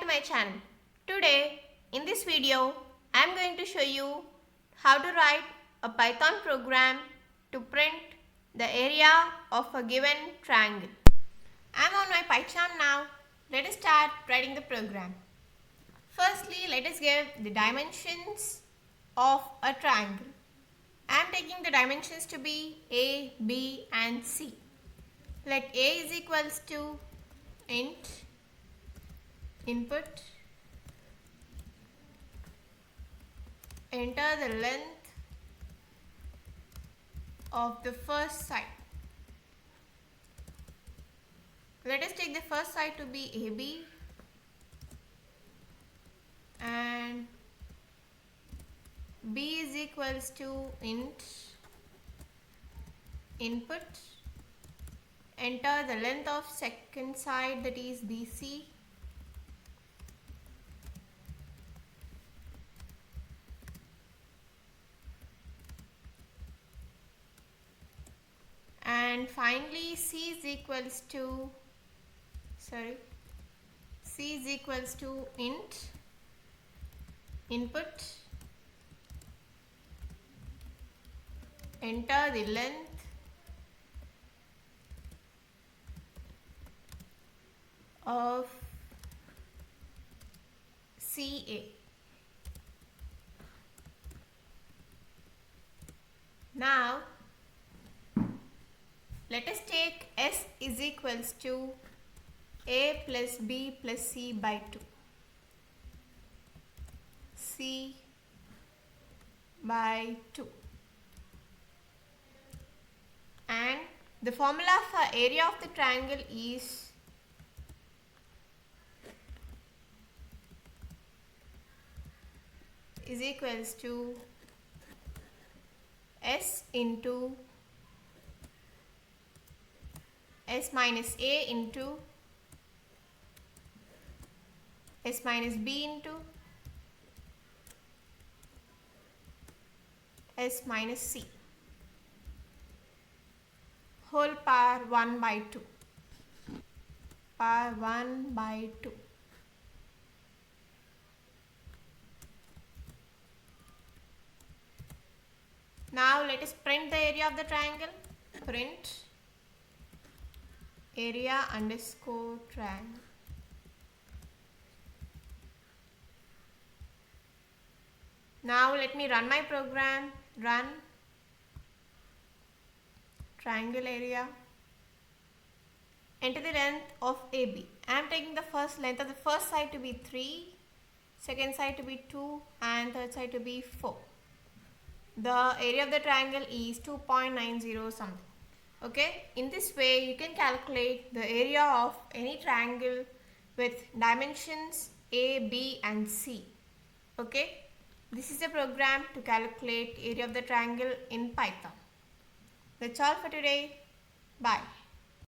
my channel. Today in this video I am going to show you how to write a Python program to print the area of a given triangle. I am on my Python now. Let us start writing the program. Firstly, let us give the dimensions of a triangle. I am taking the dimensions to be A, B and C. Let A is equals to int input, enter the length of the first side. Let us take the first side to be AB and B is equals to int input, enter the length of second side, that is BC, and finally C is equals to int input, enter the length of CA. Now let us take S is equals to A plus B plus C by 2. C by 2. And the formula for area of the triangle is equals to S into S minus A into S minus B into S minus C whole power 1 by 2. Power 1 by 2. Now let us print the area of the triangle. Print area underscore triangle. Now let me run my program. Run triangle area. Enter the length of AB. I am taking the first length of the first side to be 3, second side to be 2 and third side to be 4. The area of the triangle is 2.90 something. Okay, in this way you can calculate the area of any triangle with dimensions A, B and C. Okay, this is a program to calculate area of the triangle in Python. That's all for today. Bye.